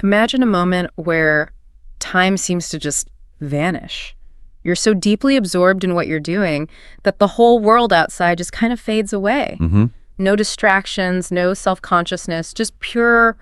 Imagine a moment where time seems to just vanish. You're so deeply absorbed in what you're doing that the whole world outside just kind of fades away. No distractions, no self-consciousness, just pure,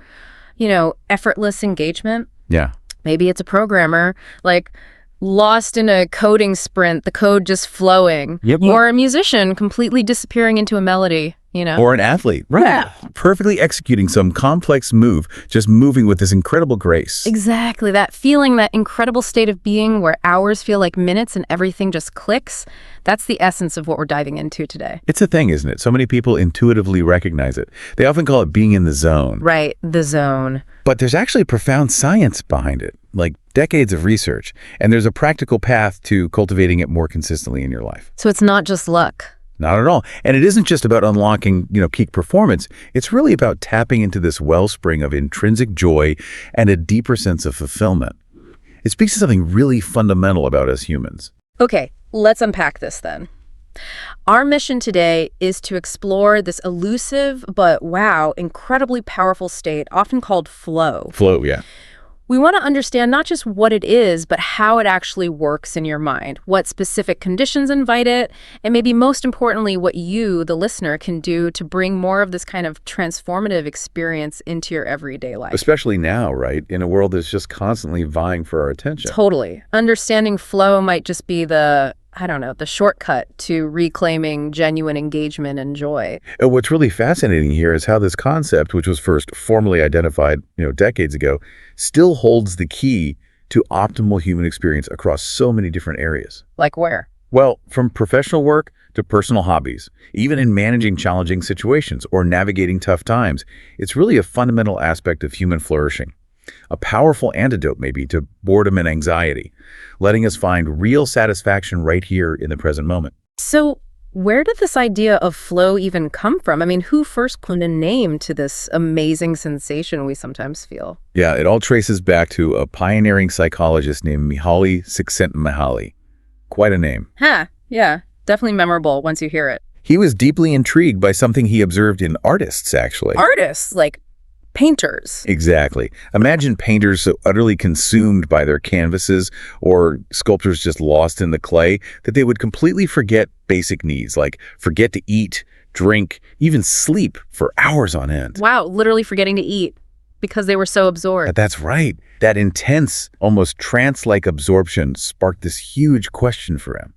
effortless engagement. Yeah. Maybe it's a programmer, like lost in a coding sprint, the code just flowing. Yep. Or a musician completely disappearing into a melody, Or an athlete, right? Yeah. Perfectly executing some complex move, just moving with this incredible grace. Exactly. That feeling, that incredible state of being where hours feel like minutes and everything just clicks. That's the essence of what we're diving into today. It's a thing, isn't it? So many people intuitively recognize it. They often call it being in the zone. Right, the zone. But there's actually profound science behind it, like decades of research. And there's a practical path to cultivating it more consistently in your life. So it's not just luck. Not at all. And it isn't just about unlocking, peak performance. It's really about tapping into this wellspring of intrinsic joy and a deeper sense of fulfillment. It speaks to something really fundamental about us humans. Okay, let's unpack this then. Our mission today is to explore this elusive but, wow, incredibly powerful state, often called flow. Flow, yeah. We want to understand not just what it is, but how it actually works in your mind, what specific conditions invite it, and maybe most importantly, what you, the listener, can do to bring more of this kind of transformative experience into your everyday life. Especially now, right? In a world that's just constantly vying for our attention. Totally. Understanding flow might just be the shortcut to reclaiming genuine engagement and joy. What's really fascinating here is how this concept, which was first formally identified, decades ago, still holds the key to optimal human experience across so many different areas. Like where? Well, from professional work to personal hobbies, even in managing challenging situations or navigating tough times, it's really a fundamental aspect of human flourishing. A powerful antidote, maybe, to boredom and anxiety, letting us find real satisfaction right here in the present moment. So where did this idea of flow even come from? I mean, who first put a name to this amazing sensation we sometimes feel? Yeah, it all traces back to a pioneering psychologist named Mihaly Csikszentmihalyi. Quite a name. Yeah, definitely memorable once you hear it. He was deeply intrigued by something he observed in artists, actually. Artists, like painters. Exactly. Imagine painters so utterly consumed by their canvases or sculptors just lost in the clay that they would completely forget basic needs, like forget to eat, drink, even sleep for hours on end. Wow, literally forgetting to eat because they were so absorbed. That's right. That intense, almost trance-like absorption sparked this huge question for him.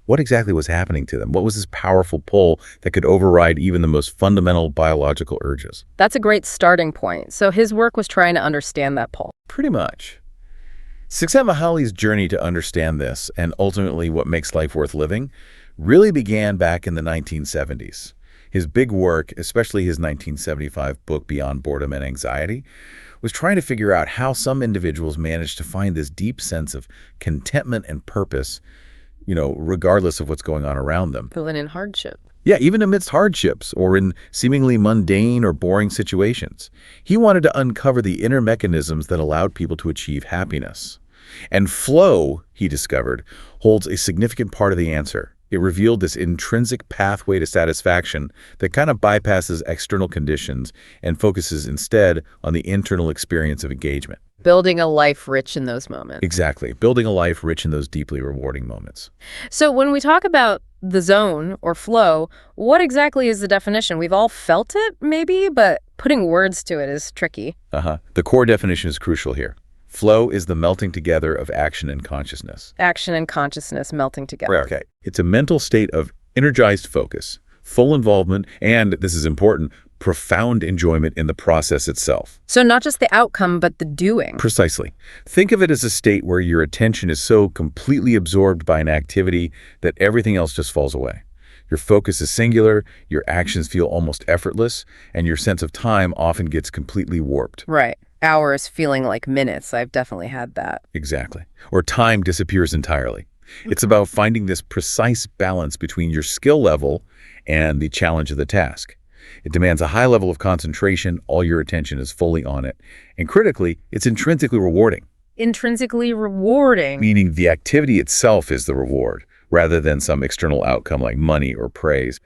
What exactly was happening to them? What was this powerful pull that could override even the most fundamental biological urges? That's a great starting point. So his work was trying to understand that pull. Pretty much. Csikszentmihalyi's journey to understand this, and ultimately what makes life worth living, really began back in the 1970s. His big work, especially his 1975 book Beyond Boredom and Anxiety, was trying to figure out how some individuals managed to find this deep sense of contentment and purpose, regardless of what's going on around them. Even in hardship. Yeah, even amidst hardships or in seemingly mundane or boring situations. He wanted to uncover the inner mechanisms that allowed people to achieve happiness. And flow, he discovered, holds a significant part of the answer. It revealed this intrinsic pathway to satisfaction that kind of bypasses external conditions and focuses instead on the internal experience of engagement. Building a life rich in those moments. Exactly. Building a life rich in those deeply rewarding moments. So when we talk about the zone or flow, what exactly is the definition? We've all felt it, maybe, but putting words to it is tricky. The core definition is crucial here. Flow is the melting together of action and consciousness. Action and consciousness melting together. Right, okay. It's a mental state of energized focus, full involvement, and, this is important, profound enjoyment in the process itself. So not just the outcome, but the doing. Precisely. Think of it as a state where your attention is so completely absorbed by an activity that everything else just falls away. Your focus is singular, your actions feel almost effortless, and your sense of time often gets completely warped. Right. Hours feeling like minutes. I've definitely had that. Exactly. Or time disappears entirely. It's about finding this precise balance between your skill level and the challenge of the task. It demands a high level of concentration, all your attention is fully on it. And critically, it's intrinsically rewarding. Intrinsically rewarding? Meaning the activity itself is the reward, rather than some external outcome like money or praise.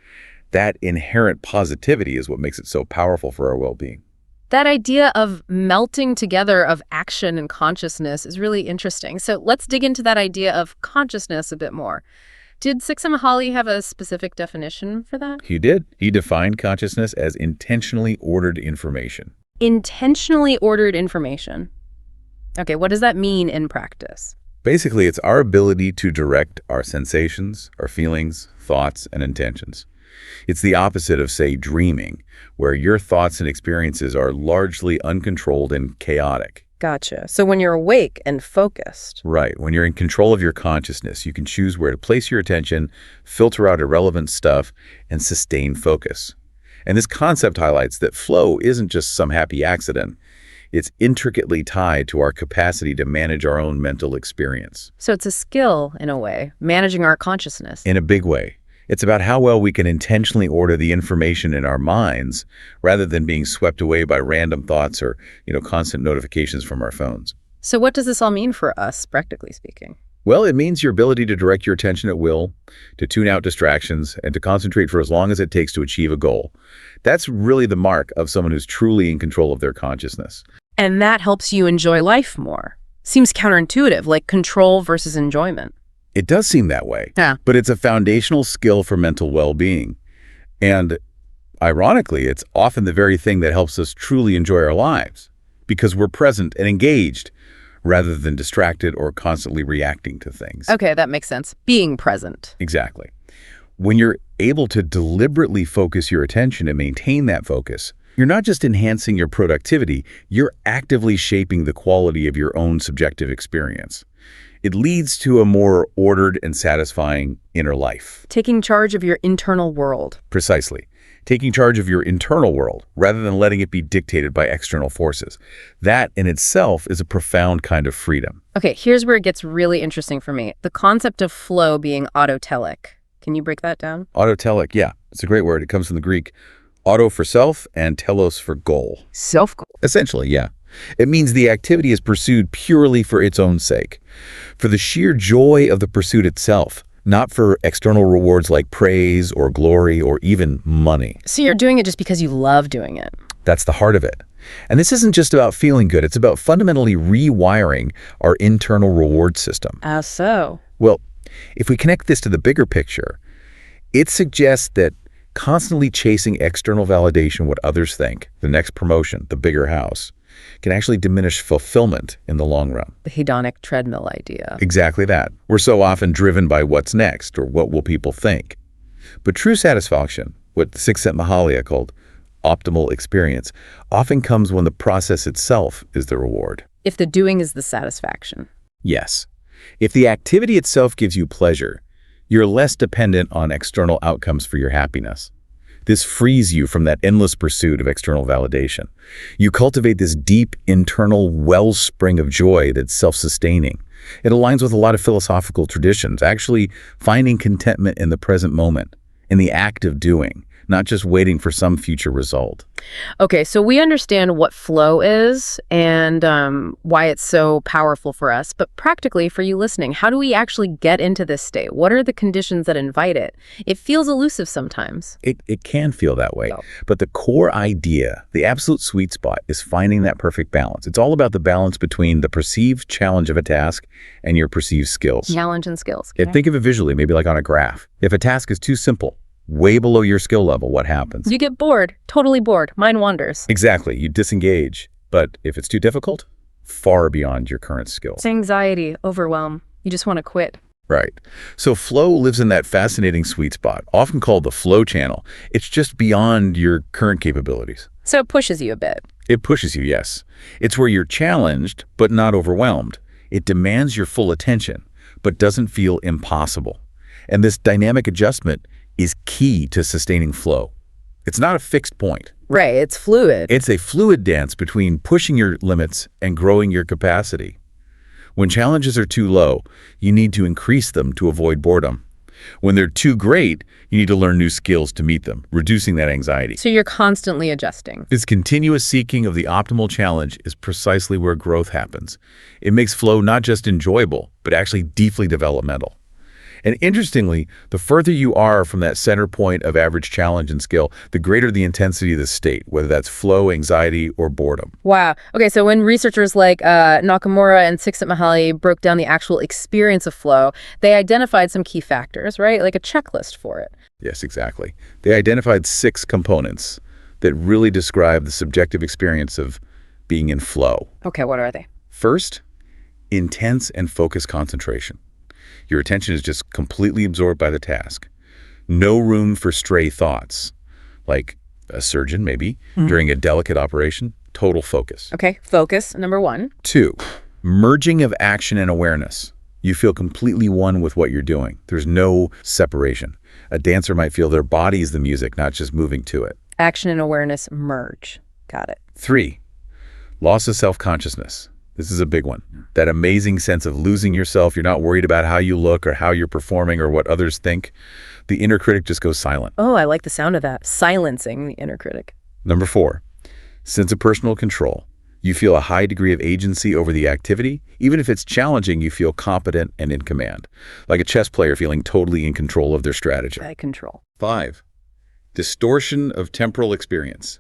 That inherent positivity is what makes it so powerful for our well-being. That idea of melting together of action and consciousness is really interesting. So let's dig into that idea of consciousness a bit more. Did Csikszentmihalyi have a specific definition for that? He did. He defined consciousness as intentionally ordered information. Intentionally ordered information. Okay, what does that mean in practice? Basically, it's our ability to direct our sensations, our feelings, thoughts, and intentions. It's the opposite of, say, dreaming, where your thoughts and experiences are largely uncontrolled and chaotic. Gotcha. So when you're awake and focused. Right. When you're in control of your consciousness, you can choose where to place your attention, filter out irrelevant stuff, and sustain focus. And this concept highlights that flow isn't just some happy accident. It's intricately tied to our capacity to manage our own mental experience. So it's a skill, in a way, managing our consciousness. In a big way. It's about how well we can intentionally order the information in our minds rather than being swept away by random thoughts or, constant notifications from our phones. So what does this all mean for us, practically speaking? Well, it means your ability to direct your attention at will, to tune out distractions, and to concentrate for as long as it takes to achieve a goal. That's really the mark of someone who's truly in control of their consciousness. And that helps you enjoy life more. Seems counterintuitive, like control versus enjoyment. It does seem that way, Yeah. but it's a foundational skill for mental well-being. And ironically, it's often the very thing that helps us truly enjoy our lives because we're present and engaged rather than distracted or constantly reacting to things. Okay, that makes sense. Being present. Exactly. When you're able to deliberately focus your attention and maintain that focus, you're not just enhancing your productivity, you're actively shaping the quality of your own subjective experience. It leads to a more ordered and satisfying inner life. Taking charge of your internal world. Precisely. Taking charge of your internal world rather than letting it be dictated by external forces. That in itself is a profound kind of freedom. Okay, here's where it gets really interesting for me. The concept of flow being autotelic. Can you break that down? Autotelic, yeah, it's a great word. It comes from the Greek auto for self and telos for goal. Self-goal. Essentially, yeah. It means the activity is pursued purely for its own sake, for the sheer joy of the pursuit itself, not for external rewards like praise or glory or even money. So you're doing it just because you love doing it. That's the heart of it. And this isn't just about feeling good. It's about fundamentally rewiring our internal reward system. So? Well, if we connect this to the bigger picture, it suggests that constantly chasing external validation, what others think, the next promotion, the bigger house, can actually diminish fulfillment in the long run. The hedonic treadmill idea. Exactly that. We're so often driven by what's next or what will people think. But true satisfaction, what Csikszentmihalyi called optimal experience, often comes when the process itself is the reward. If the doing is the satisfaction. Yes. If the activity itself gives you pleasure, you're less dependent on external outcomes for your happiness. This frees you from that endless pursuit of external validation. You cultivate this deep internal wellspring of joy that's self-sustaining. It aligns with a lot of philosophical traditions, actually finding contentment in the present moment, in the act of doing, not just waiting for some future result. Okay, so we understand what flow is and why it's so powerful for us. But practically, for you listening, how do we actually get into this state? What are the conditions that invite it? It feels elusive sometimes. It can feel that way. But the core idea, the absolute sweet spot, is finding that perfect balance. It's all about the balance between the perceived challenge of a task and your perceived skills. Challenge and skills. Okay. Think of it visually, maybe like on a graph. If a task is too simple, way below your skill level, what happens? You get bored, totally bored. Mind wanders. Exactly. You disengage. But if it's too difficult, far beyond your current skills. It's anxiety, overwhelm. You just want to quit. Right. So flow lives in that fascinating sweet spot, often called the flow channel. It's just beyond your current capabilities. So it pushes you a bit. It pushes you, yes. It's where you're challenged, but not overwhelmed. It demands your full attention, but doesn't feel impossible. And this dynamic adjustment is key to sustaining flow. It's not a fixed point. Right, it's fluid. It's a fluid dance between pushing your limits and growing your capacity. When challenges are too low, you need to increase them to avoid boredom. When they're too great, you need to learn new skills to meet them, reducing that anxiety. So you're constantly adjusting. This continuous seeking of the optimal challenge is precisely where growth happens. It makes flow not just enjoyable, but actually deeply developmental. And interestingly, the further you are from that center point of average challenge and skill, the greater the intensity of the state, whether that's flow, anxiety, or boredom. Wow. Okay, so when researchers like Nakamura and Csikszentmihalyi broke down the actual experience of flow, they identified some key factors, right? Like a checklist for it. Yes, exactly. They identified 6 components that really describe the subjective experience of being in flow. Okay, what are they? First, intense and focused concentration. Your attention is just completely absorbed by the task. No room for stray thoughts, like a surgeon maybe, during a delicate operation. Total focus. Okay, focus, number 1. 2, merging of action and awareness. You feel completely one with what you're doing. There's no separation. A dancer might feel their body is the music, not just moving to it. Action and awareness merge. Got it. 3, loss of self-consciousness. This is a big one. That amazing sense of losing yourself. You're not worried about how you look or how you're performing or what others think. The inner critic just goes silent. Oh, I like the sound of that. Silencing the inner critic. Number 4, sense of personal control. You feel a high degree of agency over the activity. Even if it's challenging, you feel competent and in command. Like a chess player feeling totally in control of their strategy. I control. 5, distortion of temporal experience.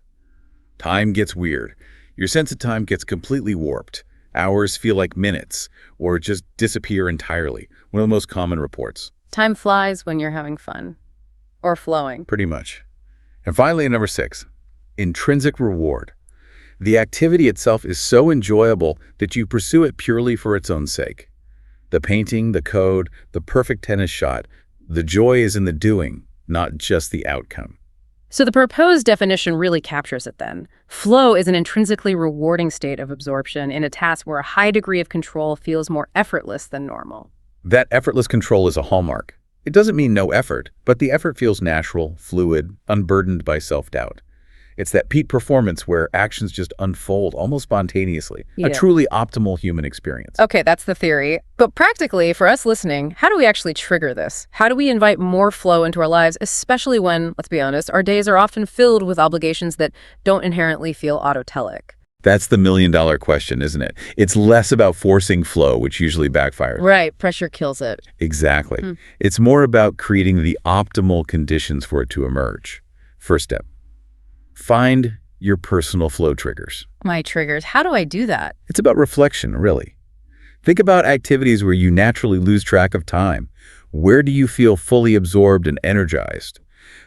Time gets weird. Your sense of time gets completely warped. Hours feel like minutes, or just disappear entirely. One of the most common reports. Time flies when you're having fun. Or flowing. Pretty much. And finally, number 6, intrinsic reward. The activity itself is so enjoyable that you pursue it purely for its own sake. The painting, the code, the perfect tennis shot. The joy is in the doing, not just the outcome. So the proposed definition really captures it then. Flow is an intrinsically rewarding state of absorption in a task where a high degree of control feels more effortless than normal. That effortless control is a hallmark. It doesn't mean no effort, but the effort feels natural, fluid, unburdened by self-doubt. It's that peak performance where actions just unfold almost spontaneously, a truly optimal human experience. Okay, that's the theory. But practically, for us listening, how do we actually trigger this? How do we invite more flow into our lives, especially when, let's be honest, our days are often filled with obligations that don't inherently feel autotelic? That's the million-dollar question, isn't it? It's less about forcing flow, which usually backfires. Right, pressure kills it. Exactly. It's more about creating the optimal conditions for it to emerge. First step. Find your personal flow triggers. My triggers. How do I do that? It's about reflection, really. Think about activities where you naturally lose track of time. Where do you feel fully absorbed and energized?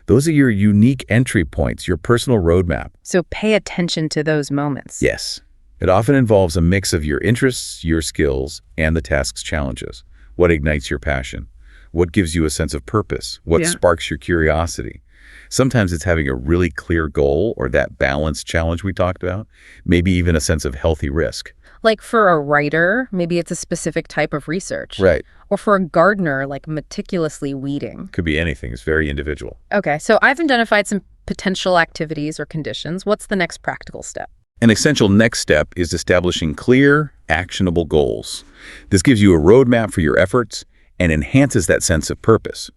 Those are your unique entry points, your personal roadmap. So pay attention to those moments. Yes. It often involves a mix of your interests, your skills, and the task's challenges. What ignites your passion? What gives you a sense of purpose? What sparks your curiosity? Sometimes it's having a really clear goal or that balanced challenge we talked about, maybe even a sense of healthy risk. Like for a writer, maybe it's a specific type of research. Right. Or for a gardener, like meticulously weeding. Could be anything. It's very individual. Okay, so I've identified some potential activities or conditions. What's the next practical step? An essential next step is establishing clear, actionable goals. This gives you a roadmap for your efforts and enhances that sense of purpose,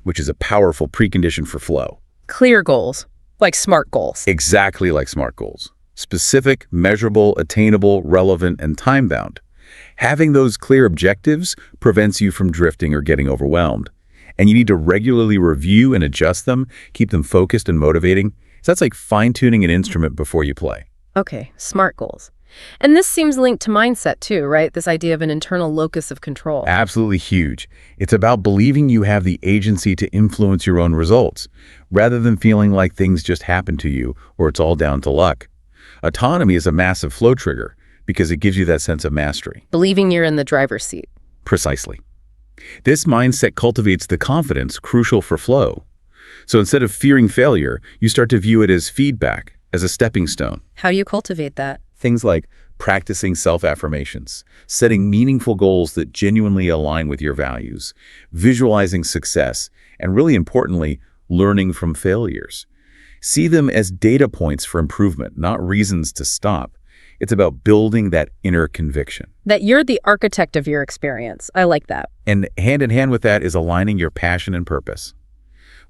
which is a powerful precondition for flow. Clear goals, like SMART goals. Exactly like SMART goals. Specific, measurable, attainable, relevant, and time-bound. Having those clear objectives prevents you from drifting or getting overwhelmed. And you need to regularly review and adjust them, keep them focused and motivating. So that's like fine-tuning an instrument before you play. Okay, SMART goals. And this seems linked to mindset too, right? This idea of an internal locus of control. Absolutely huge. It's about believing you have the agency to influence your own results, rather than feeling like things just happen to you or it's all down to luck. Autonomy is a massive flow trigger because it gives you that sense of mastery. Believing you're in the driver's seat. Precisely. This mindset cultivates the confidence crucial for flow. So instead of fearing failure, you start to view it as feedback, as a stepping stone. How do you cultivate that? Things like practicing self-affirmations, setting meaningful goals that genuinely align with your values, visualizing success, and really importantly, learning from failures. See them as data points for improvement, not reasons to stop. It's about building that inner conviction. That you're the architect of your experience. I like that. And hand in hand with that is aligning your passion and purpose.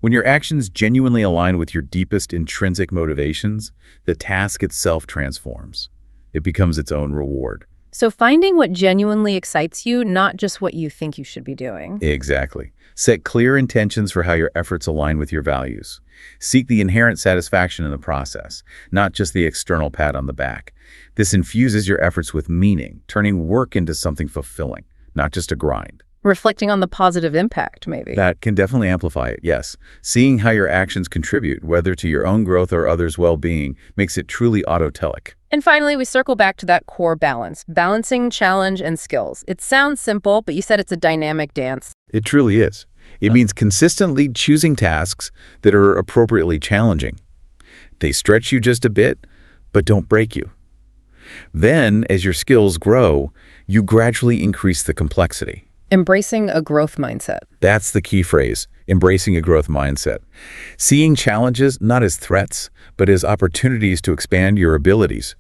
When your actions genuinely align with your deepest intrinsic motivations, the task itself transforms. It becomes its own reward. So finding what genuinely excites you, not just what you think you should be doing. Exactly. Set clear intentions for how your efforts align with your values. Seek the inherent satisfaction in the process, not just the external pat on the back. This infuses your efforts with meaning, turning work into something fulfilling, not just a grind. Reflecting on the positive impact, maybe. That can definitely amplify it, yes. Seeing how your actions contribute, whether to your own growth or others' well-being, makes it truly autotelic. And finally, we circle back to that core balance, balancing challenge and skills. It sounds simple, but you said it's a dynamic dance. It truly is. It means consistently choosing tasks that are appropriately challenging. They stretch you just a bit, but don't break you. Then, as your skills grow, you gradually increase the complexity. Embracing a growth mindset. That's the key phrase, embracing a growth mindset. Seeing challenges not as threats, but as opportunities to expand your abilities.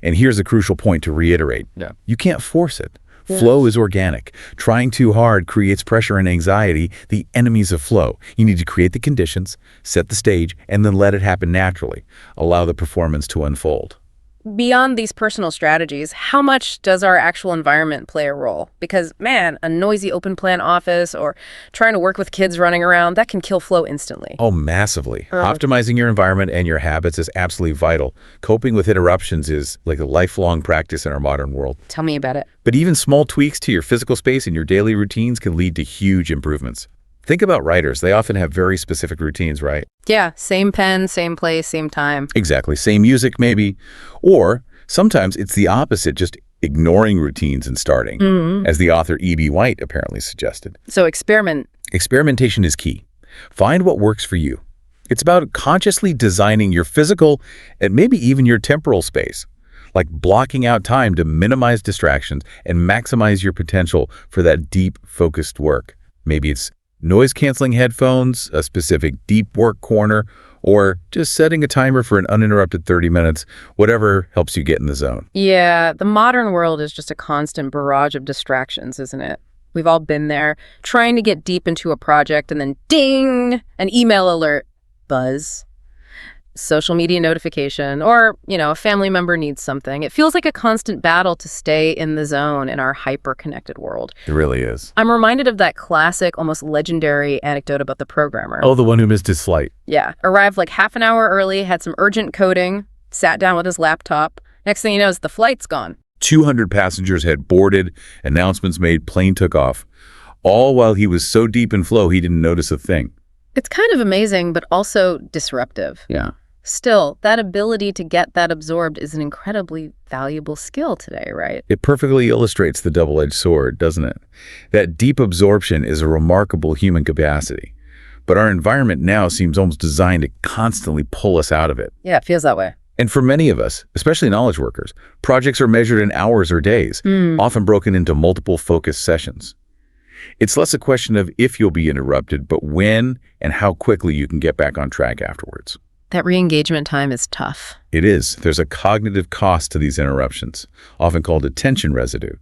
And here's a crucial point to reiterate. You can't force it. Flow is organic. Trying too hard creates pressure and anxiety, the enemies of flow. You need to create the conditions, set the stage, and then let it happen naturally. Allow the performance to unfold. Beyond these personal strategies, how much does our actual environment play a role? Because, man, a noisy open plan office or trying to work with kids running around, that can kill flow instantly. Oh, massively. Optimizing your environment and your habits is absolutely vital. Coping with interruptions is like a lifelong practice in our modern world. Tell me about it. But even small tweaks to your physical space and your daily routines can lead to huge improvements. Think about writers. They often have very specific routines, right? Yeah, same pen, same place, same time. Exactly. Same music, maybe. Or sometimes it's the opposite, just ignoring routines and starting, as the author E.B. White apparently suggested. So experiment. Experimentation is key. Find what works for you. It's about consciously designing your physical and maybe even your temporal space, like blocking out time to minimize distractions and maximize your potential for that deep, focused work. Maybe it's noise-canceling headphones, a specific deep work corner, or just setting a timer for an uninterrupted 30 minutes, whatever helps you get in the zone. Yeah, the modern world is just a constant barrage of distractions, isn't it? We've all been there, trying to get deep into a project and then ding, an email alert, buzz, social media notification, or, a family member needs something. It feels like a constant battle to stay in the zone in our hyper-connected world. It really is. I'm reminded of that classic, almost legendary anecdote about the programmer. Oh, the one who missed his flight. Yeah, arrived like half an hour early, had some urgent coding, sat down with his laptop. Next thing he knows, the flight's gone. 200 passengers had boarded, announcements made, plane took off. All while he was so deep in flow, he didn't notice a thing. It's kind of amazing, but also disruptive. Yeah. Still, that ability to get that absorbed is an incredibly valuable skill today, right? It perfectly illustrates the double-edged sword, doesn't it? That deep absorption is a remarkable human capacity. But our environment now seems almost designed to constantly pull us out of it. Yeah, it feels that way. And for many of us, especially knowledge workers, projects are measured in hours or days, often broken into multiple focused sessions. It's less a question of if you'll be interrupted, but when and how quickly you can get back on track afterwards. That re-engagement time is tough. It is. There's a cognitive cost to these interruptions, often called attention residue.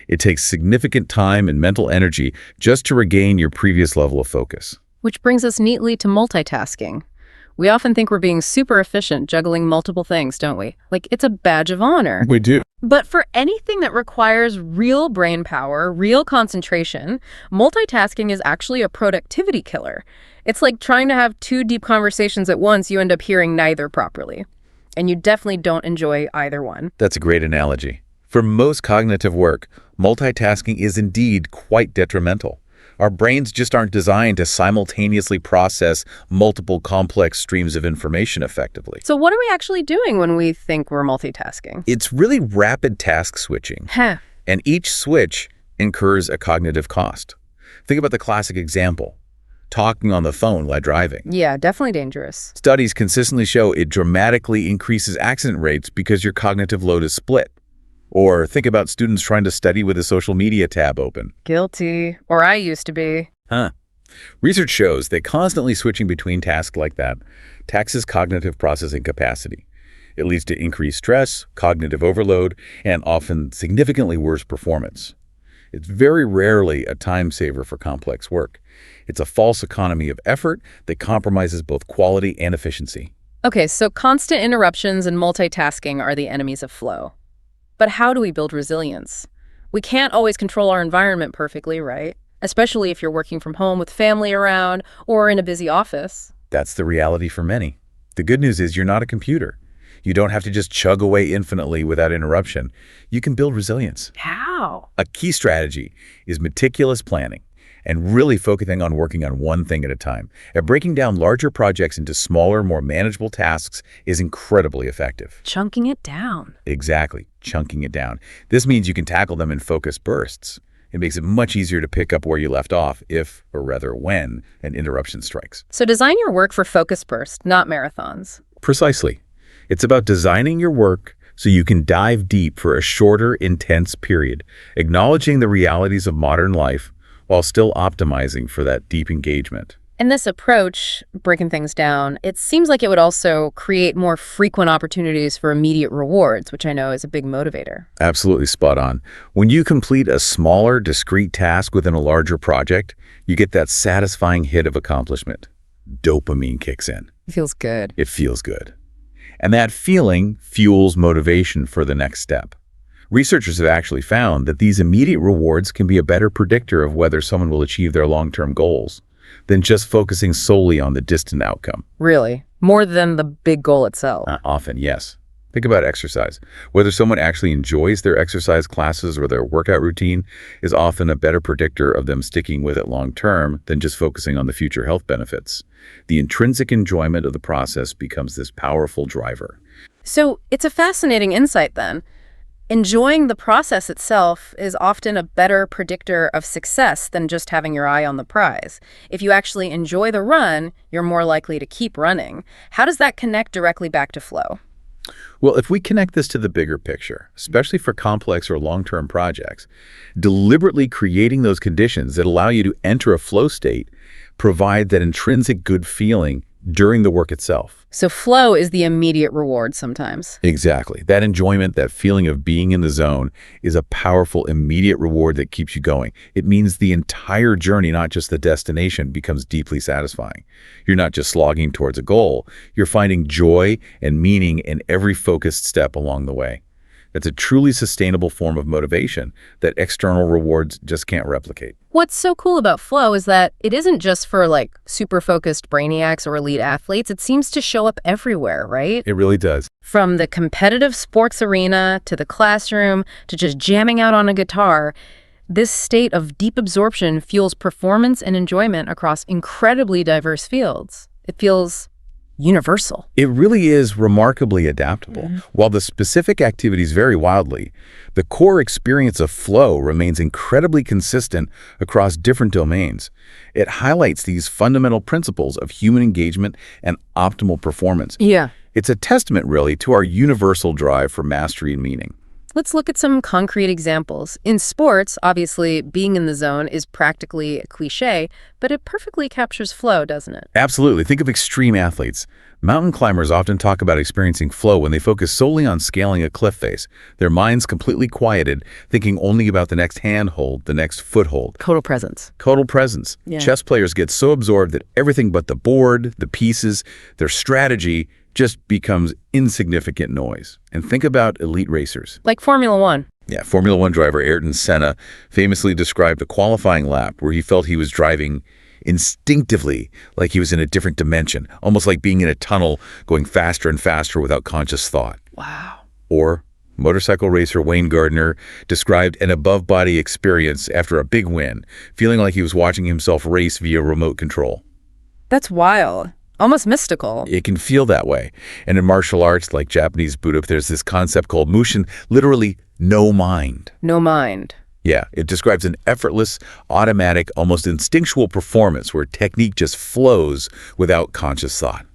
It takes significant time and mental energy just to regain your previous level of focus. Which brings us neatly to multitasking. We often think we're being super efficient juggling multiple things, don't we? Like it's a badge of honor. We do. But for anything that requires real brain power, real concentration, multitasking is actually a productivity killer. It's like trying to have two deep conversations at once. You end up hearing neither properly. And you definitely don't enjoy either one. That's a great analogy. For most cognitive work, multitasking is indeed quite detrimental. Our brains just aren't designed to simultaneously process multiple complex streams of information effectively. So what are we actually doing when we think we're multitasking? It's really rapid task switching. And each switch incurs a cognitive cost. Think about the classic example. Talking on the phone while driving. Yeah, definitely dangerous. Studies consistently show it dramatically increases accident rates because your cognitive load is split. Or think about students trying to study with a social media tab open. Guilty. Or I used to be. Research shows that constantly switching between tasks like that taxes cognitive processing capacity. It leads to increased stress, cognitive overload, and often significantly worse performance. It's very rarely a time saver for complex work. It's a false economy of effort that compromises both quality and efficiency. Okay, so constant interruptions and multitasking are the enemies of flow. But how do we build resilience? We can't always control our environment perfectly, right? Especially if you're working from home with family around or in a busy office. That's the reality for many. The good news is you're not a computer. You don't have to just chug away infinitely without interruption. You can build resilience. How? A key strategy is meticulous planning and really focusing on working on one thing at a time. And breaking down larger projects into smaller, more manageable tasks is incredibly effective. Chunking it down. Exactly, chunking it down. This means you can tackle them in focused bursts. It makes it much easier to pick up where you left off if, or rather when, an interruption strikes. So design your work for focus bursts, not marathons. Precisely. It's about designing your work so you can dive deep for a shorter, intense period, acknowledging the realities of modern life while still optimizing for that deep engagement. And this approach, breaking things down, it seems like it would also create more frequent opportunities for immediate rewards, which I know is a big motivator. Absolutely spot on. When you complete a smaller, discrete task within a larger project, you get that satisfying hit of accomplishment. Dopamine kicks in. It feels good. It feels good. And that feeling fuels motivation for the next step. Researchers have actually found that these immediate rewards can be a better predictor of whether someone will achieve their long-term goals than just focusing solely on the distant outcome. Really? More than the big goal itself? Often, yes. Think about exercise. Whether someone actually enjoys their exercise classes or their workout routine is often a better predictor of them sticking with it long-term than just focusing on the future health benefits. The intrinsic enjoyment of the process becomes this powerful driver. So it's a fascinating insight then. Enjoying the process itself is often a better predictor of success than just having your eye on the prize. If you actually enjoy the run, you're more likely to keep running. How does that connect directly back to flow? Well, if we connect this to the bigger picture, especially for complex or long-term projects, deliberately creating those conditions that allow you to enter a flow state provide that intrinsic good feeling during the work itself. So flow is the immediate reward sometimes. Exactly. That enjoyment, that feeling of being in the zone is a powerful immediate reward that keeps you going. It means the entire journey, not just the destination, becomes deeply satisfying. You're not just slogging towards a goal. You're finding joy and meaning in every focused step along the way. That's a truly sustainable form of motivation that external rewards just can't replicate. What's so cool about flow is that it isn't just for like super focused brainiacs or elite athletes. It seems to show up everywhere, right? It really does. From the competitive sports arena to the classroom to just jamming out on a guitar, this state of deep absorption fuels performance and enjoyment across incredibly diverse fields. It feels universal. It really is remarkably adaptable. While the specific activities vary wildly, the core experience of flow remains incredibly consistent across different domains. It highlights these fundamental principles of human engagement and optimal performance. Yeah. It's a testament, really, to our universal drive for mastery and meaning. Let's look at some concrete examples. In sports, obviously, being in the zone is practically a cliche, but it perfectly captures flow, doesn't it? Absolutely. Think of extreme athletes. Mountain climbers often talk about experiencing flow when they focus solely on scaling a cliff face, their minds completely quieted, thinking only about the next handhold, the next foothold. Total presence. Total presence. Yeah. Chess players get so absorbed that everything but the board, the pieces, their strategy just becomes insignificant noise. And think about elite racers. Like Formula One. Yeah, Formula One driver Ayrton Senna famously described a qualifying lap where he felt he was driving instinctively, like he was in a different dimension, almost like being in a tunnel going faster and faster without conscious thought. Wow. Or motorcycle racer Wayne Gardner described an above-body experience after a big win, feeling like he was watching himself race via remote control. That's wild. Almost mystical. It can feel that way. And in martial arts like Japanese Budo, there's this concept called mushin, literally no mind. No mind. Yeah, it describes an effortless, automatic, almost instinctual performance where technique just flows without conscious thought.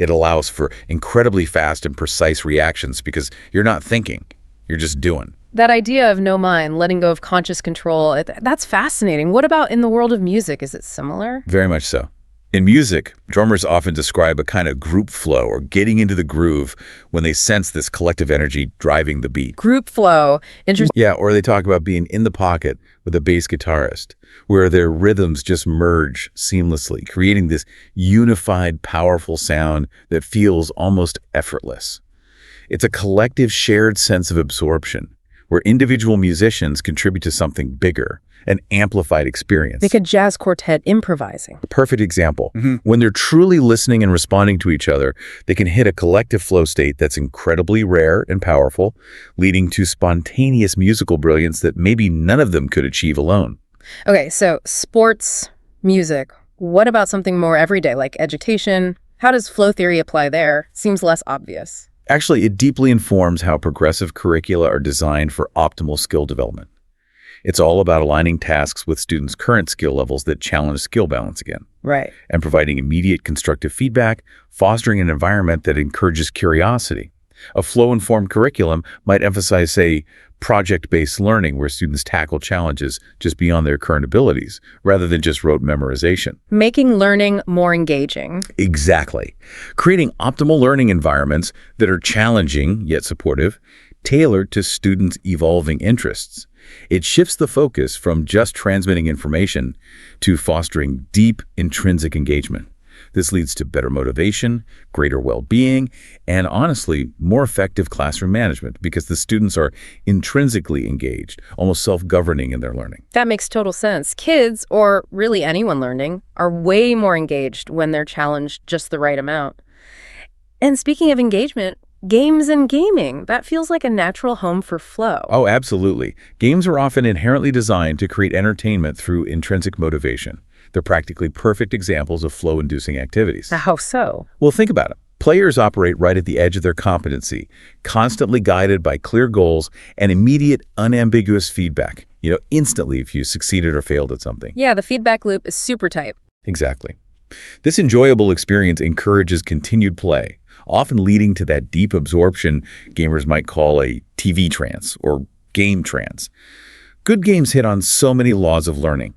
It allows for incredibly fast and precise reactions because you're not thinking, you're just doing. That idea of no mind, letting go of conscious control, that's fascinating. What about in the world of music? Is it similar? Very much so. In music, drummers often describe a kind of group flow or getting into the groove when they sense this collective energy driving the beat. Group flow. Interesting. Yeah, or they talk about being in the pocket with a bass guitarist, where their rhythms just merge seamlessly, creating this unified, powerful sound that feels almost effortless. It's a collective shared sense of absorption, where individual musicians contribute to something bigger, an amplified experience. Like a jazz quartet improvising. Perfect example. When they're truly listening and responding to each other, they can hit a collective flow state that's incredibly rare and powerful, leading to spontaneous musical brilliance that maybe none of them could achieve alone. Okay, so sports, music. What about something more everyday, like education? How does flow theory apply there? Seems less obvious. Actually, it deeply informs how progressive curricula are designed for optimal skill development. It's all about aligning tasks with students' current skill levels that challenge skill balance again. Right. And providing immediate constructive feedback, fostering an environment that encourages curiosity. A flow-informed curriculum might emphasize, say, project-based learning where students tackle challenges just beyond their current abilities, rather than just rote memorization. Making learning more engaging. Exactly. Creating optimal learning environments that are challenging yet supportive, tailored to students' evolving interests. It shifts the focus from just transmitting information to fostering deep, intrinsic engagement. This leads to better motivation, greater well-being, and honestly, more effective classroom management because the students are intrinsically engaged, almost self-governing in their learning. That makes total sense. Kids, or really anyone learning, are way more engaged when they're challenged just the right amount. And speaking of engagement, games and gaming, that feels like a natural home for flow. Oh, absolutely. Games are often inherently designed to create entertainment through intrinsic motivation. They're practically perfect examples of flow-inducing activities. How so? Well, think about it. Players operate right at the edge of their competency, constantly guided by clear goals and immediate, unambiguous feedback. Instantly if you succeeded or failed at something. Yeah, the feedback loop is super tight. Exactly. This enjoyable experience encourages continued play, often leading to that deep absorption gamers might call a TV trance or game trance. Good games hit on so many laws of learning.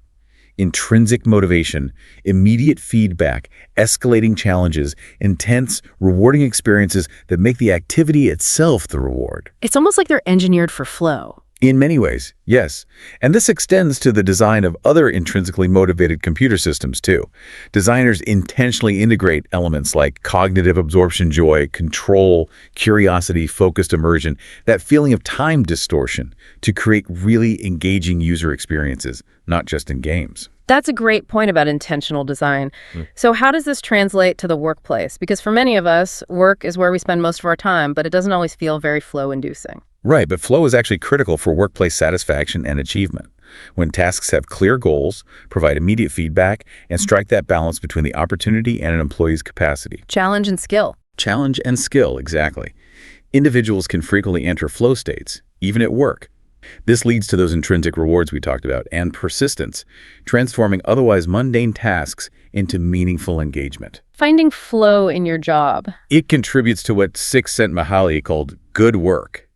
Intrinsic motivation, immediate feedback, escalating challenges, intense, rewarding experiences that make the activity itself the reward. It's almost like they're engineered for flow. In many ways, yes. And this extends to the design of other intrinsically motivated computer systems, too. Designers intentionally integrate elements like cognitive absorption joy, control, curiosity, focused immersion, that feeling of time distortion to create really engaging user experiences, not just in games. That's a great point about intentional design. So how does this translate to the workplace? Because for many of us, work is where we spend most of our time, but it doesn't always feel very flow-inducing. Right, but flow is actually critical for workplace satisfaction and achievement. When tasks have clear goals, provide immediate feedback, and strike that balance between the opportunity and an employee's capacity. Challenge and skill. Challenge and skill, exactly. Individuals can frequently enter flow states, even at work. This leads to those intrinsic rewards we talked about and persistence, transforming otherwise mundane tasks into meaningful engagement. Finding flow in your job. It contributes to what Csikszentmihalyi called good work.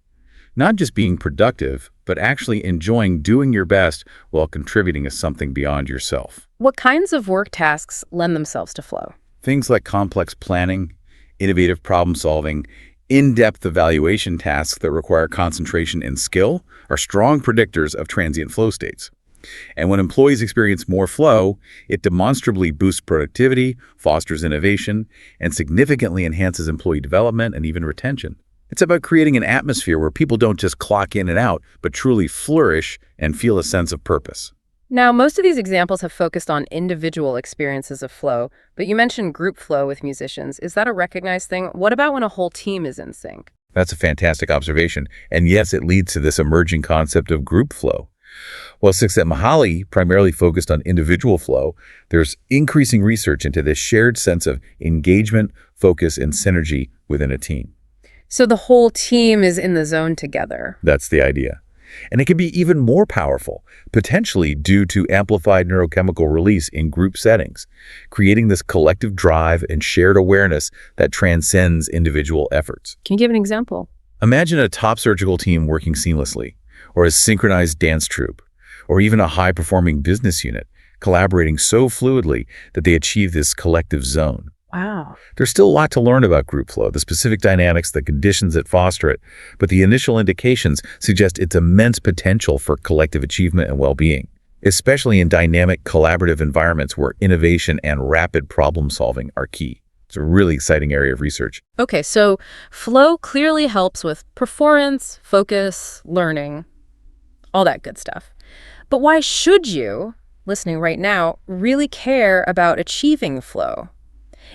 Not just being productive, but actually enjoying doing your best while contributing to something beyond yourself. What kinds of work tasks lend themselves to flow? Things like complex planning, innovative problem solving, in-depth evaluation tasks that require concentration and skill are strong predictors of transient flow states. And when employees experience more flow, it demonstrably boosts productivity, fosters innovation, and significantly enhances employee development and even retention. It's about creating an atmosphere where people don't just clock in and out, but truly flourish and feel a sense of purpose. Now, most of these examples have focused on individual experiences of flow, but you mentioned group flow with musicians. Is that a recognized thing? What about when a whole team is in sync? That's a fantastic observation. And yes, it leads to this emerging concept of group flow. While Csikszentmihalyi primarily focused on individual flow, there's increasing research into this shared sense of engagement, focus, and synergy within a team. So the whole team is in the zone together. That's the idea. And it can be even more powerful, potentially due to amplified neurochemical release in group settings, creating this collective drive and shared awareness that transcends individual efforts. Can you give an example? Imagine a top surgical team working seamlessly, or a synchronized dance troupe, or even a high-performing business unit collaborating so fluidly that they achieve this collective zone. Wow. There's still a lot to learn about group flow, the specific dynamics, the conditions that foster it, but the initial indications suggest its immense potential for collective achievement and well-being, especially in dynamic, collaborative environments where innovation and rapid problem-solving are key. It's a really exciting area of research. Okay, so flow clearly helps with performance, focus, learning. all that good stuff. But why should you, listening right now, really care about achieving flow?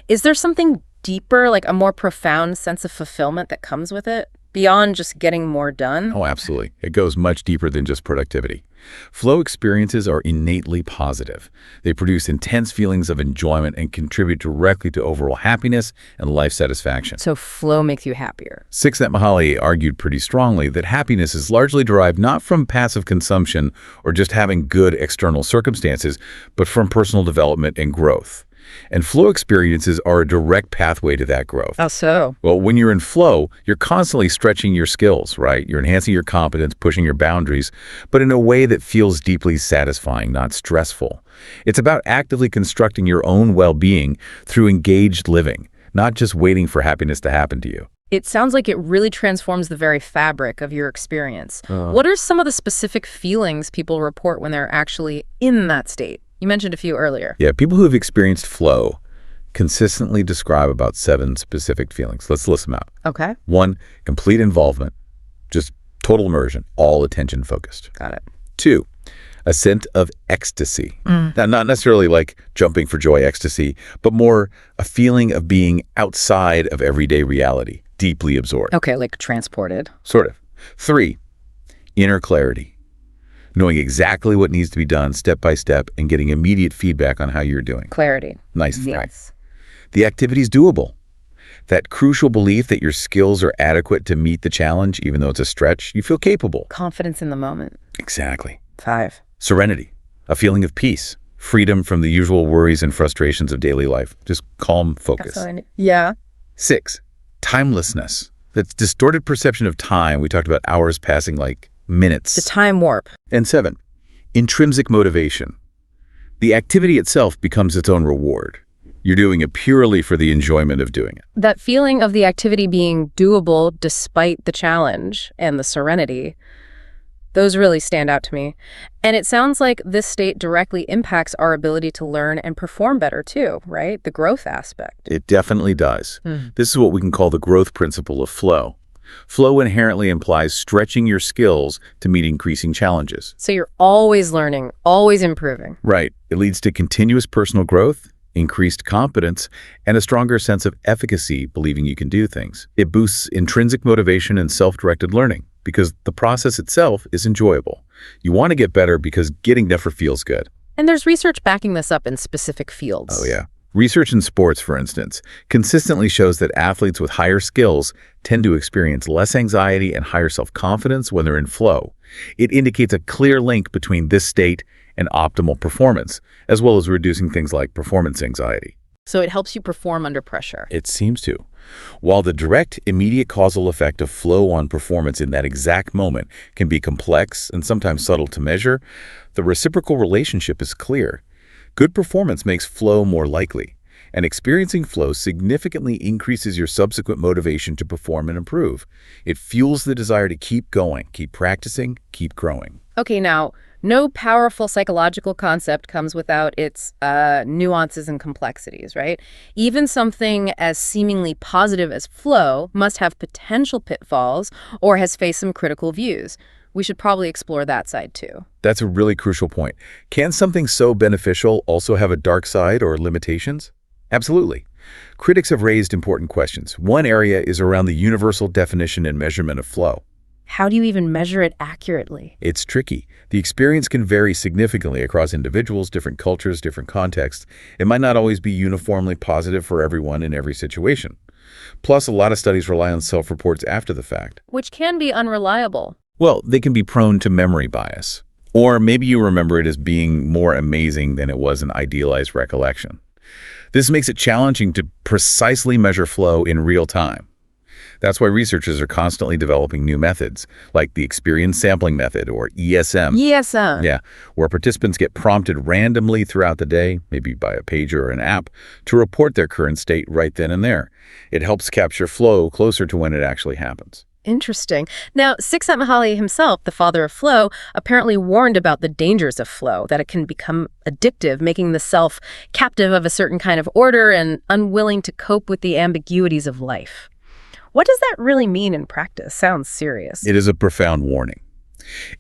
Is there something deeper, like a more profound sense of fulfillment that comes with it, beyond just getting more done? Oh, absolutely. It goes much deeper than just productivity. Flow experiences are innately positive. They produce intense feelings of enjoyment and contribute directly to overall happiness and life satisfaction. So flow makes you happier. Csikszentmihalyi argued pretty strongly that happiness is largely derived not from passive consumption or just having good external circumstances, but from personal development and growth. And flow experiences are a direct pathway to that growth. How so? Well, when you're in flow, you're constantly stretching your skills, right? You're enhancing your competence, pushing your boundaries, but in a way that feels deeply satisfying, not stressful. It's about actively constructing your own well-being through engaged living, not just waiting for happiness to happen to you. It sounds like it really transforms the very fabric of your experience. What are some of the specific feelings people report when they're actually in that state? You mentioned a few earlier. Yeah, people who have experienced flow consistently describe about 7 specific feelings. Let's list them out. Okay. 1, complete involvement, just total immersion, all attention focused. Got it. 2, a sense of ecstasy. Now, not necessarily like jumping for joy ecstasy, but more a feeling of being outside of everyday reality, deeply absorbed. Okay, like transported. Sort of. 3, inner clarity. Knowing exactly what needs to be done step by step and getting immediate feedback on how you're doing. Clarity. Nice. Yes. Right. The activity's doable. That crucial belief that your skills are adequate to meet the challenge, even though it's a stretch, you feel capable. Confidence in the moment. Exactly. 5. Serenity. A feeling of peace. Freedom from the usual worries and frustrations of daily life. Just calm focus. Yeah. 6, timelessness. That distorted perception of time. We talked about hours passing like minutes. The time warp. And 7, intrinsic motivation. The activity itself becomes its own reward. You're doing it purely for the enjoyment of doing it. That feeling of the activity being doable despite the challenge and the serenity, those really stand out to me. And it sounds like this state directly impacts our ability to learn and perform better too, right? The growth aspect. It definitely does. This is what we can call the growth principle of flow. Flow inherently implies stretching your skills to meet increasing challenges. So you're always learning, always improving. Right. It leads to continuous personal growth, increased competence, and a stronger sense of efficacy, believing you can do things. It boosts intrinsic motivation and self-directed learning because the process itself is enjoyable. You want to get better because getting never feels good. And there's research backing this up in specific fields. Oh, yeah. Research in sports, for instance, consistently shows that athletes with higher skills tend to experience less anxiety and higher self-confidence when they're in flow. It indicates a clear link between this state and optimal performance, as well as reducing things like performance anxiety. So it helps you perform under pressure. It seems to. While the direct, immediate causal effect of flow on performance in that exact moment can be complex and sometimes subtle to measure, the reciprocal relationship is clear. Good performance makes flow more likely, and experiencing flow significantly increases your subsequent motivation to perform and improve. It fuels the desire to keep going, keep practicing, keep growing. Okay, now, no powerful psychological concept comes without its nuances and complexities, right? Even something as seemingly positive as flow must have potential pitfalls or has faced some critical views. We should probably explore that side too. That's a really crucial point. Can something so beneficial also have a dark side or limitations? Absolutely. Critics have raised important questions. One area is around the universal definition and measurement of flow. How do you even measure it accurately? It's tricky. The experience can vary significantly across individuals, different cultures, different contexts. It might not always be uniformly positive for everyone in every situation. Plus, a lot of studies rely on self-reports after the fact. Which can be unreliable. Well, they can be prone to memory bias. Or maybe you remember it as being more amazing than it was an idealized recollection. This makes it challenging to precisely measure flow in real time. That's why researchers are constantly developing new methods, like the experience sampling method, or ESM. ESM. Yeah, where participants get prompted randomly throughout the day, maybe by a pager or an app, to report their current state right then and there. It helps capture flow closer to when it actually happens. Interesting. Now, Csikszentmihalyi himself, the father of flow, apparently warned about the dangers of flow, that it can become addictive, making the self captive of a certain kind of order and unwilling to cope with the ambiguities of life. What does that really mean in practice? Sounds serious. It is a profound warning.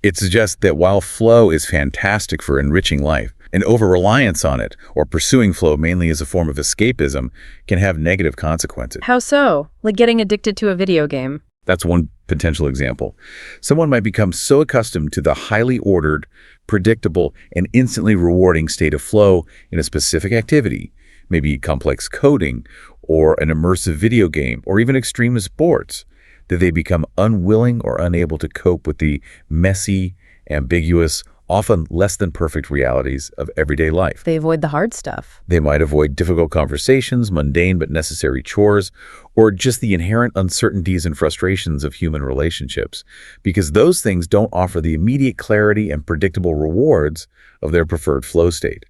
It suggests that while flow is fantastic for enriching life, an over-reliance on it, or pursuing flow mainly as a form of escapism, can have negative consequences. How so? Like getting addicted to a video game. That's one potential example. Someone might become so accustomed to the highly ordered, predictable, and instantly rewarding state of flow in a specific activity, maybe complex coding, or an immersive video game, or even extreme sports, that they become unwilling or unable to cope with the messy, ambiguous, often less than perfect realities of everyday life. They avoid the hard stuff. They might avoid difficult conversations, mundane but necessary chores, or just the inherent uncertainties and frustrations of human relationships, because those things don't offer the immediate clarity and predictable rewards of their preferred flow state.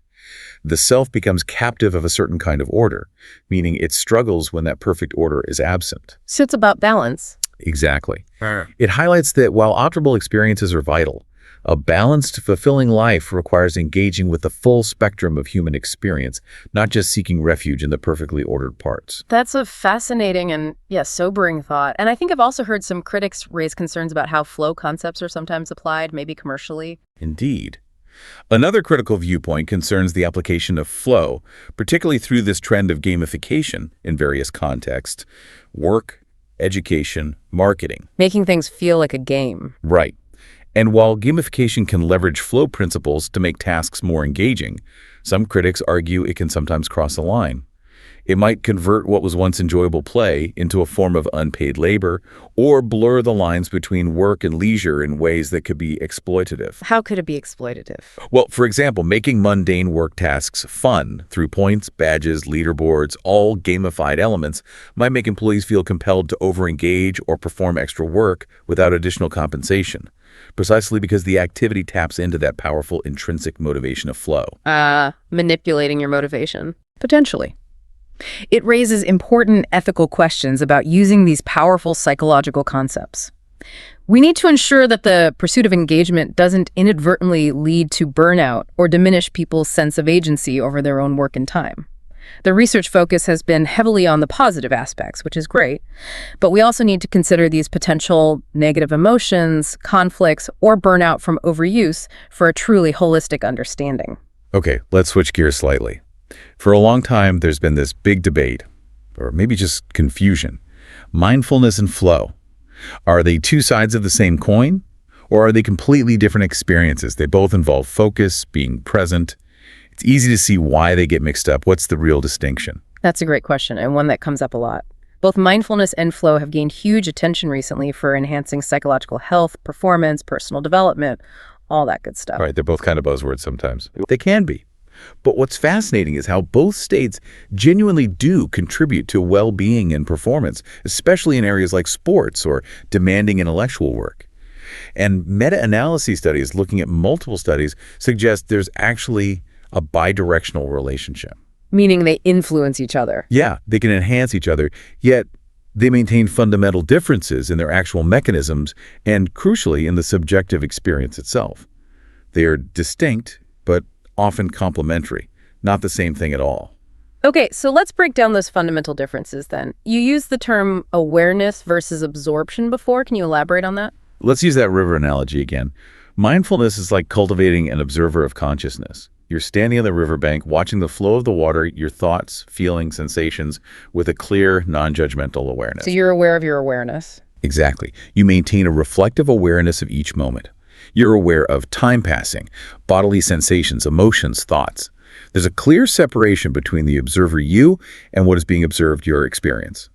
The self becomes captive of a certain kind of order, meaning it struggles when that perfect order is absent. So it's about balance. Exactly. It highlights that while optimal experiences are vital, a balanced, fulfilling life requires engaging with the full spectrum of human experience, not just seeking refuge in the perfectly ordered parts. That's a fascinating and, sobering thought. And I think I've also heard some critics raise concerns about how flow concepts are sometimes applied, maybe commercially. Indeed. Another critical viewpoint concerns the application of flow, particularly through this trend of gamification in various contexts: work, education, marketing. Making things feel like a game. Right. And while gamification can leverage flow principles to make tasks more engaging, some critics argue it can sometimes cross a line. It might convert what was once enjoyable play into a form of unpaid labor, or blur the lines between work and leisure in ways that could be exploitative. How could it be exploitative? Well, for example, making mundane work tasks fun through points, badges, leaderboards, all gamified elements might make employees feel compelled to overengage or perform extra work without additional compensation, precisely because the activity taps into that powerful intrinsic motivation of flow. Manipulating your motivation. Potentially. It raises important ethical questions about using these powerful psychological concepts. We need to ensure that the pursuit of engagement doesn't inadvertently lead to burnout or diminish people's sense of agency over their own work and time. The research focus has been heavily on the positive aspects, which is great, but we also need to consider these potential negative emotions, conflicts, or burnout from overuse for a truly holistic understanding. Okay, let's switch gears slightly. For a long time, there's been this big debate, or maybe just confusion. Mindfulness and flow. Are they two sides of the same coin, or are they completely different experiences? They both involve focus, being present. It's easy to see why they get mixed up. What's the real distinction? That's a great question, and one that comes up a lot. Both mindfulness and flow have gained huge attention recently for enhancing psychological health, performance, personal development, all that good stuff. All right, they're both kind of buzzwords sometimes. They can be. But what's fascinating is how both states genuinely do contribute to well-being and performance, especially in areas like sports or demanding intellectual work. And meta-analysis studies looking at multiple studies suggest there's actually a bidirectional relationship. Meaning they influence each other. Yeah, they can enhance each other, yet they maintain fundamental differences in their actual mechanisms and, crucially, in the subjective experience itself. They are distinct, but often complementary, not the same thing at all. Okay, so let's break down those fundamental differences then. You used the term awareness versus absorption before. Can you elaborate on that? Let's use that river analogy again. Mindfulness is like cultivating an observer of consciousness. You're standing on the riverbank, watching the flow of the water, your thoughts, feelings, sensations, with a clear, non-judgmental awareness. So you're aware of your awareness. Exactly. You maintain a reflective awareness of each moment. You're aware of time passing, bodily sensations, emotions, thoughts. There's a clear separation between the observer you and what is being observed, your experience.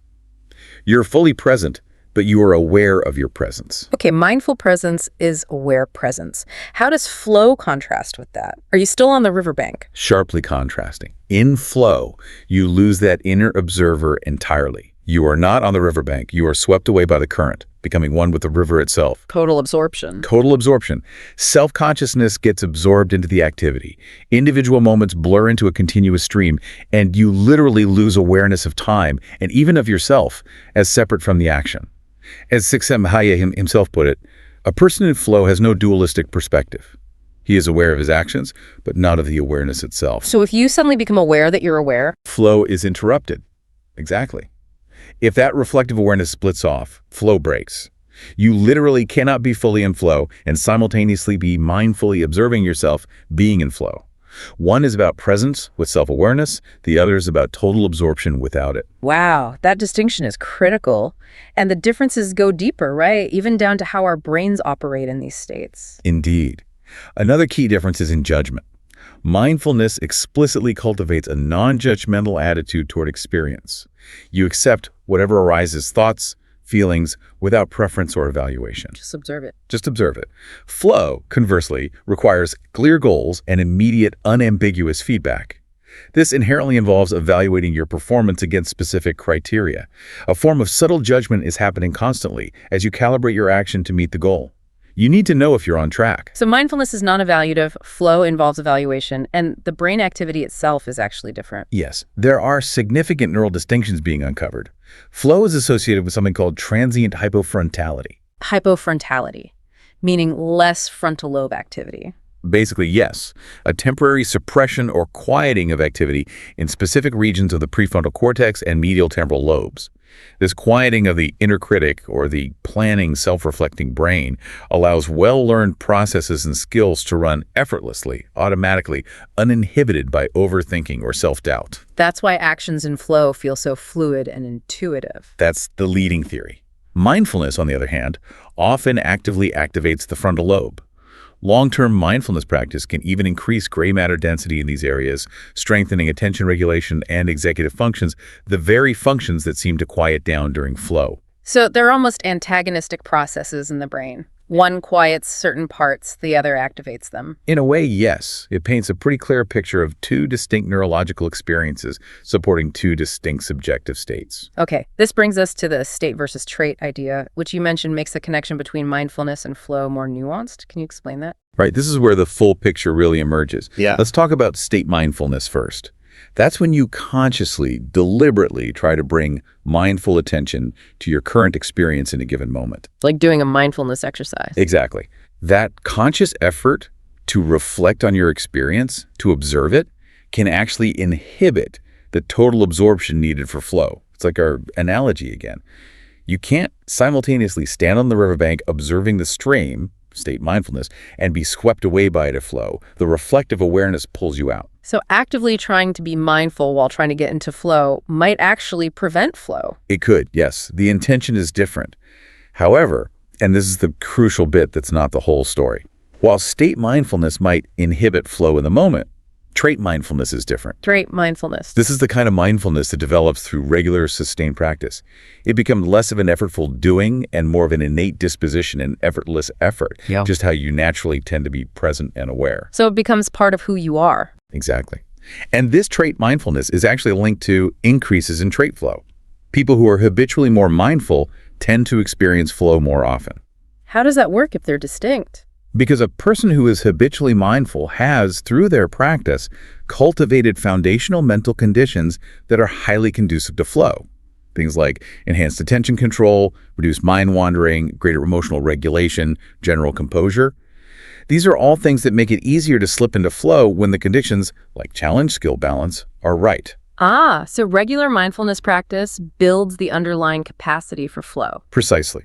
You're fully present, but you are aware of your presence. Okay, mindful presence is aware presence. How does flow contrast with that? Are you still on the riverbank? Sharply contrasting. In flow, you lose that inner observer entirely. You are not on the riverbank. You are swept away by the current, becoming one with the river itself. Total absorption. Total absorption. Self-consciousness gets absorbed into the activity. Individual moments blur into a continuous stream, and you literally lose awareness of time and even of yourself as separate from the action. As Csikszentmihalyi himself put it, a person in flow has no dualistic perspective. He is aware of his actions, but not of the awareness itself. So if you suddenly become aware that you're aware, flow is interrupted. Exactly. If that reflective awareness splits off, flow breaks. You literally cannot be fully in flow and simultaneously be mindfully observing yourself being in flow. One is about presence with self-awareness, the other is about total absorption without it. Wow, that distinction is critical. And the differences go deeper, right? Even down to how our brains operate in these states. Indeed. Another key difference is in judgment. Mindfulness explicitly cultivates a non-judgmental attitude toward experience. You accept whatever arises, thoughts, feelings, without preference or evaluation. Just observe it. Just observe it. Flow, conversely, requires clear goals and immediate, unambiguous feedback. This inherently involves evaluating your performance against specific criteria. A form of subtle judgment is happening constantly as you calibrate your action to meet the goal. You need to know if you're on track. So mindfulness is non-evaluative, flow involves evaluation, and the brain activity itself is actually different. Yes, there are significant neural distinctions being uncovered. Flow is associated with something called transient hypofrontality. Hypofrontality, meaning less frontal lobe activity. Basically, yes, a temporary suppression or quieting of activity in specific regions of the prefrontal cortex and medial temporal lobes. This quieting of the inner critic, or the planning, self-reflecting brain, allows well-learned processes and skills to run effortlessly, automatically, uninhibited by overthinking or self-doubt. That's why actions in flow feel so fluid and intuitive. That's the leading theory. Mindfulness, on the other hand, often actively activates the frontal lobe. Long-term mindfulness practice can even increase gray matter density in these areas, strengthening attention regulation and executive functions, the very functions that seem to quiet down during flow. So they're almost antagonistic processes in the brain. One quiets certain parts, the other activates them. In a way, yes. It paints a pretty clear picture of two distinct neurological experiences supporting two distinct subjective states. Okay, this brings us to the state versus trait idea, which you mentioned makes the connection between mindfulness and flow more nuanced. Can you explain that? Right, this is where the full picture really emerges. Yeah. Let's talk about state mindfulness first. That's when you consciously, deliberately try to bring mindful attention to your current experience in a given moment. Like doing a mindfulness exercise. Exactly. That conscious effort to reflect on your experience, to observe it, can actually inhibit the total absorption needed for flow. It's like our analogy again. You can't simultaneously stand on the riverbank observing the stream, state mindfulness, and be swept away by it at flow. The reflective awareness pulls you out. So actively trying to be mindful while trying to get into flow might actually prevent flow. It could, yes. The intention is different. However, and this is the crucial bit that's not the whole story, while state mindfulness might inhibit flow in the moment, trait mindfulness is different. Trait mindfulness. This is the kind of mindfulness that develops through regular, sustained practice. It becomes less of an effortful doing and more of an innate disposition and effortless effort, just how you naturally tend to be present and aware. So it becomes part of who you are. Exactly. And this trait mindfulness is actually linked to increases in trait flow. People who are habitually more mindful tend to experience flow more often. How does that work if they're distinct? Because a person who is habitually mindful has, through their practice, cultivated foundational mental conditions that are highly conducive to flow. Things like enhanced attention control, reduced mind wandering, greater emotional regulation, general composure. These are all things that make it easier to slip into flow when the conditions, like challenge skill balance, are right. Ah, so regular mindfulness practice builds the underlying capacity for flow. Precisely.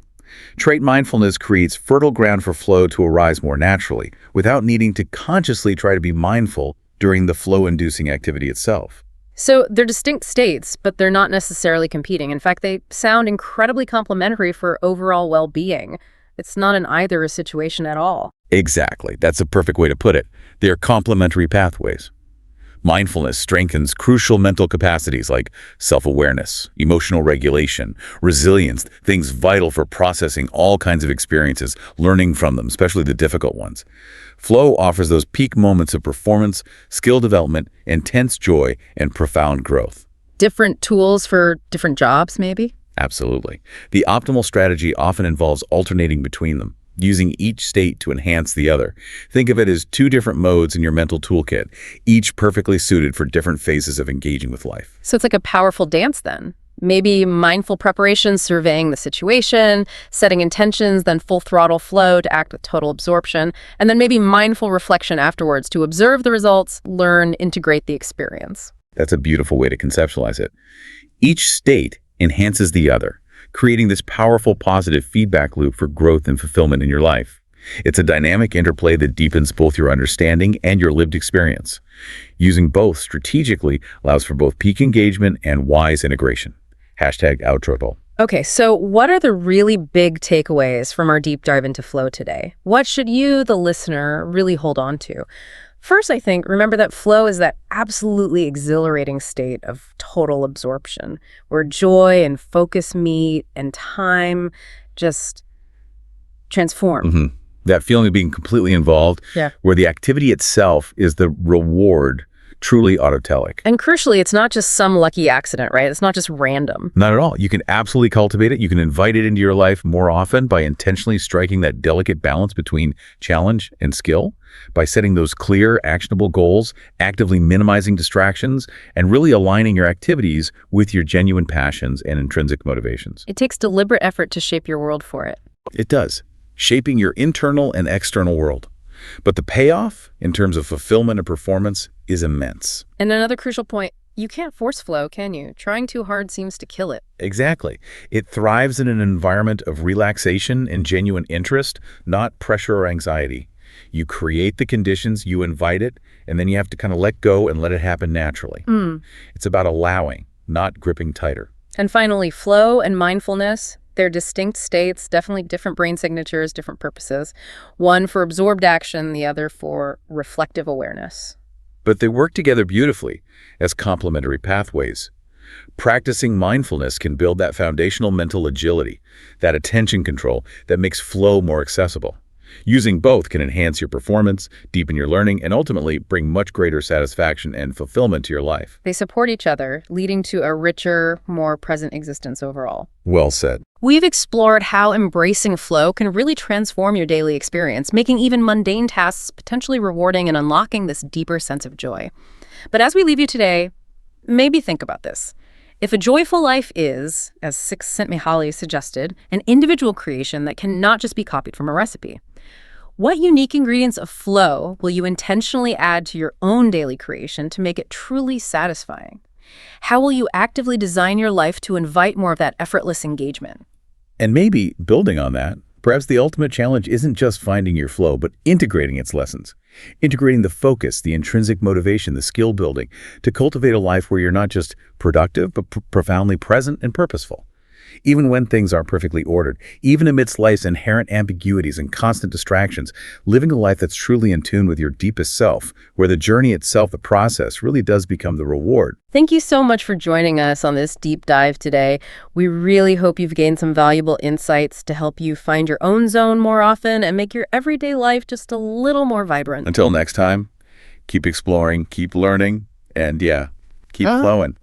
Trait mindfulness creates fertile ground for flow to arise more naturally, without needing to consciously try to be mindful during the flow-inducing activity itself. So they're distinct states, but they're not necessarily competing. In fact, they sound incredibly complementary for overall well-being. It's not an either situation at all. Exactly. That's a perfect way to put it. They are complementary pathways. Mindfulness strengthens crucial mental capacities like self-awareness, emotional regulation, resilience, things vital for processing all kinds of experiences, learning from them, especially the difficult ones. Flow offers those peak moments of performance, skill development, intense joy, and profound growth. Different tools for different jobs, maybe? Absolutely. The optimal strategy often involves alternating between them, using each state to enhance the other. Think of it as two different modes in your mental toolkit, each perfectly suited for different phases of engaging with life. So it's like a powerful dance then. Maybe mindful preparation, surveying the situation, setting intentions, then full throttle flow to act with total absorption, and then maybe mindful reflection afterwards to observe the results, learn, integrate the experience. That's a beautiful way to conceptualize it. Each state enhances the other, creating this powerful positive feedback loop for growth and fulfillment in your life. It's a dynamic interplay that deepens both your understanding and your lived experience. Using both strategically allows for both peak engagement and wise integration. #outro. Okay, so what are the really big takeaways from our deep dive into flow today? What should you, the listener, really hold on to? First, I think, remember that flow is that absolutely exhilarating state of total absorption, where joy and focus meet and time just transform. That feeling of being completely involved, Yeah. where the activity itself is the reward, truly autotelic. And crucially, it's not just some lucky accident, right? It's not just random. Not at all. You can absolutely cultivate it. You can invite it into your life more often by intentionally striking that delicate balance between challenge and skill, by setting those clear, actionable goals, actively minimizing distractions, and really aligning your activities with your genuine passions and intrinsic motivations. It takes deliberate effort to shape your world for it. It does, shaping your internal and external world. But the payoff, in terms of fulfillment and performance, is immense. And another crucial point, you can't force flow, can you? Trying too hard seems to kill it. Exactly. It thrives in an environment of relaxation and genuine interest, not pressure or anxiety. You create the conditions, you invite it, and then you have to kind of let go and let it happen naturally. It's about allowing, not gripping tighter. And finally, flow and mindfulness, they're distinct states, definitely different brain signatures, different purposes. One for absorbed action, the other for reflective awareness. But they work together beautifully as complementary pathways. Practicing mindfulness can build that foundational mental agility, that attention control that makes flow more accessible. Using both can enhance your performance, deepen your learning, and ultimately bring much greater satisfaction and fulfillment to your life. They support each other, leading to a richer, more present existence overall. Well said. We've explored how embracing flow can really transform your daily experience, making even mundane tasks potentially rewarding and unlocking this deeper sense of joy. But as we leave you today, maybe think about this. If a joyful life is, as Csikszentmihalyi suggested, an individual creation that cannot just be copied from a recipe, what unique ingredients of flow will you intentionally add to your own daily creation to make it truly satisfying? How will you actively design your life to invite more of that effortless engagement? And maybe, building on that, perhaps the ultimate challenge isn't just finding your flow, but integrating its lessons. Integrating the focus, the intrinsic motivation, the skill building, to cultivate a life where you're not just productive, but profoundly present and purposeful. Even when things aren't perfectly ordered, even amidst life's inherent ambiguities and constant distractions, living a life that's truly in tune with your deepest self, where the journey itself, the process, really does become the reward. Thank you so much for joining us on this deep dive today. We really hope you've gained some valuable insights to help you find your own zone more often and make your everyday life just a little more vibrant. Until next time, keep exploring, keep learning, and keep flowing.